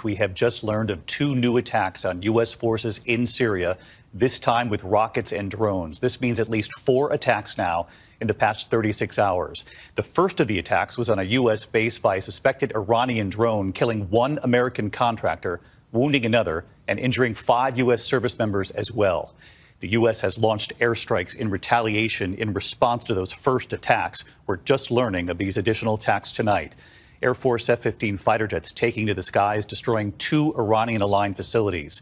we have just learned of 2 new attacks on U.S. forces in Syria, this time with rockets and drones. This means at least 4 attacks now in the past 36 hours. The first of the attacks was on a U.S. base by a suspected Iranian drone, killing 1 American contractor, wounding another, and injuring 5 U.S. service members as well. The U.S. has launched airstrikes in retaliation in response to those first attacks. We're just learning of these additional attacks tonight. Air Force F-15 fighter jets taking to the skies, destroying 2 Iranian-aligned facilities.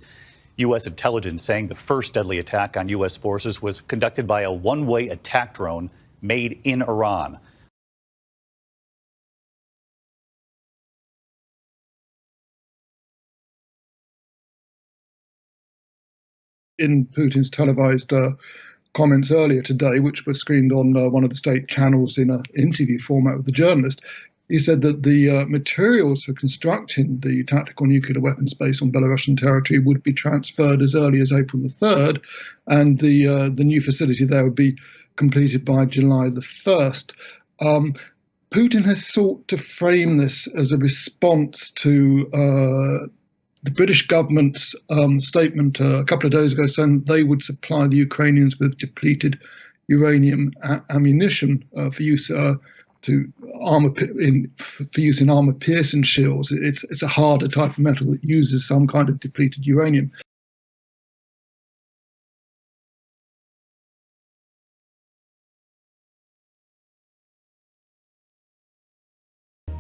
U.S. intelligence saying the first deadly attack on U.S. forces was conducted by a one-way attack drone made in Iran. In Putin's televised comments earlier today, which were screened on one of the state channels in an interview format with the journalist, he said that the materials for constructing the tactical nuclear weapons base on Belarusian territory would be transferred as early as April the 3rd, and the new facility there would be completed by July the 1st. Putin has sought to frame this as a response to the British government's statement a couple of days ago saying that they would supply the Ukrainians with depleted uranium ammunition for use in armor-piercing shields. It's a harder type of metal that uses some kind of depleted uranium.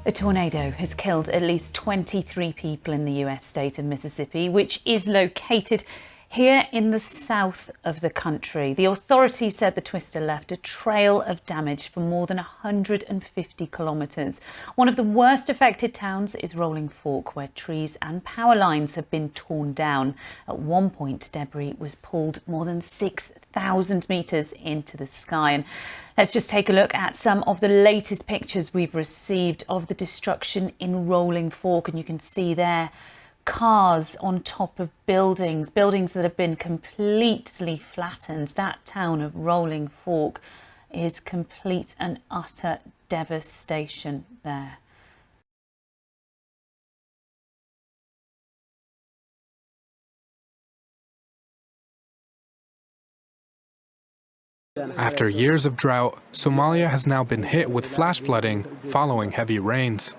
A tornado has killed at least 23 people in the US state of Mississippi, which is located here in the south of the country. The authorities said the twister left a trail of damage for more than 150 kilometres. One of the worst affected towns is Rolling Fork, where trees and power lines have been torn down. At one point, debris was pulled more than 6,000 metres into the sky. And let's just take a look at some of the latest pictures we've received of the destruction in Rolling Fork. And you can see there cars on top of buildings that have been completely flattened. That town of Rolling Fork is complete and utter devastation there. After years of drought, Somalia has now been hit with flash flooding following heavy rains.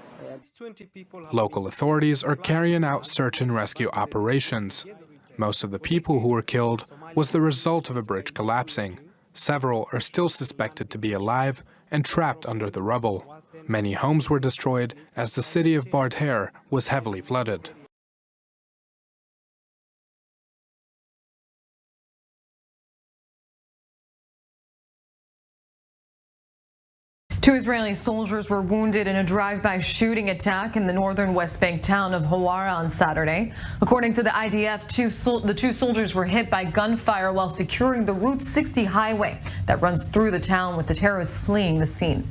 Local authorities are carrying out search and rescue operations. Most of the people who were killed was the result of a bridge collapsing. Several are still suspected to be alive and trapped under the rubble. Many homes were destroyed as the city of Bardhair was heavily flooded. Two Israeli soldiers were wounded in a drive-by shooting attack in the northern West Bank town of Hawara on Saturday. According to the IDF, the 2 soldiers were hit by gunfire while securing the Route 60 highway that runs through the town, with the terrorists fleeing the scene.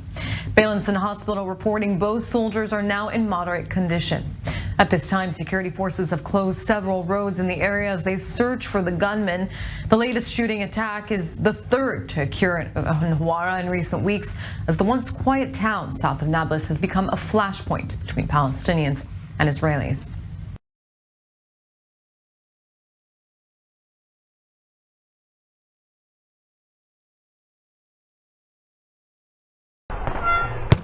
Beilinson Hospital reporting both soldiers are now in moderate condition. At this time, security forces have closed several roads in the area as they search for the gunman. The latest shooting attack is the 3rd to occur in Hawara in recent weeks, as the once quiet town south of Nablus has become a flashpoint between Palestinians and Israelis.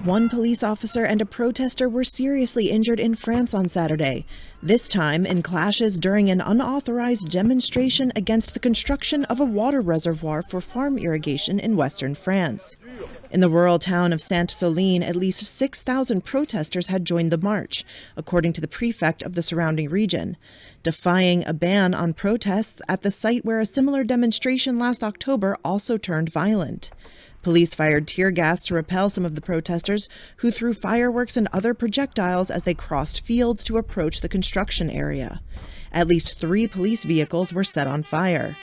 One police officer and a protester were seriously injured in France on Saturday, this time in clashes during an unauthorized demonstration against the construction of a water reservoir for farm irrigation in western France. In the rural town of Sainte-Soline, at least 6,000 protesters had joined the march, according to the prefect of the surrounding region, defying a ban on protests at the site where a similar demonstration last October also turned violent. Police fired tear gas to repel some of the protesters, who threw fireworks and other projectiles as they crossed fields to approach the construction area. At least 3 police vehicles were set on fire.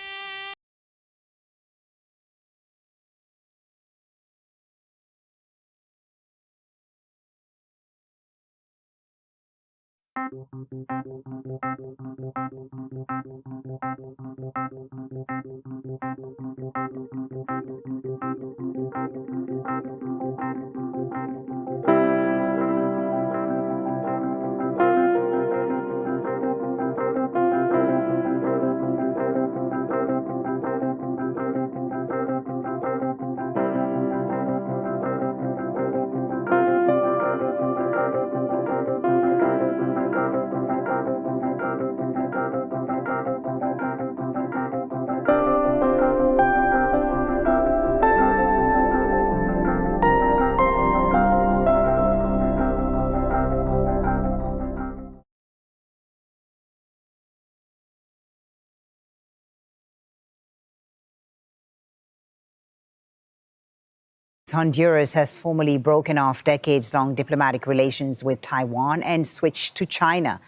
Honduras has formally broken off decades-long diplomatic relations with Taiwan and switched to China.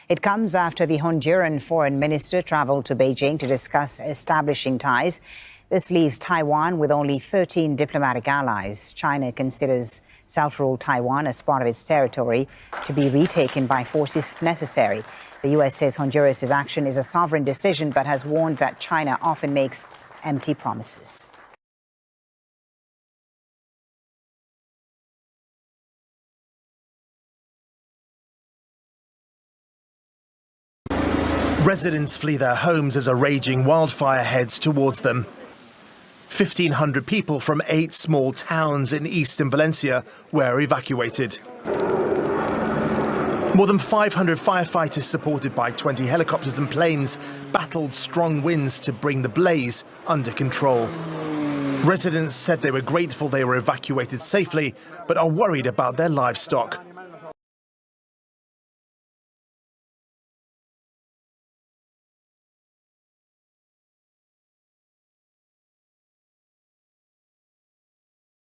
It comes after the Honduran foreign minister traveled to Beijing to discuss establishing ties. This leaves Taiwan with only 13 diplomatic allies. China considers self-ruled Taiwan as part of its territory to be retaken by force if necessary. The U.S. says Honduras' action is a sovereign decision, but has warned that China often makes empty promises. Residents flee their homes as a raging wildfire heads towards them. 1,500 people from 8 small towns in eastern Valencia were evacuated. More than 500 firefighters, supported by 20 helicopters and planes, battled strong winds to bring the blaze under control. Residents said they were grateful they were evacuated safely, but are worried about their livestock.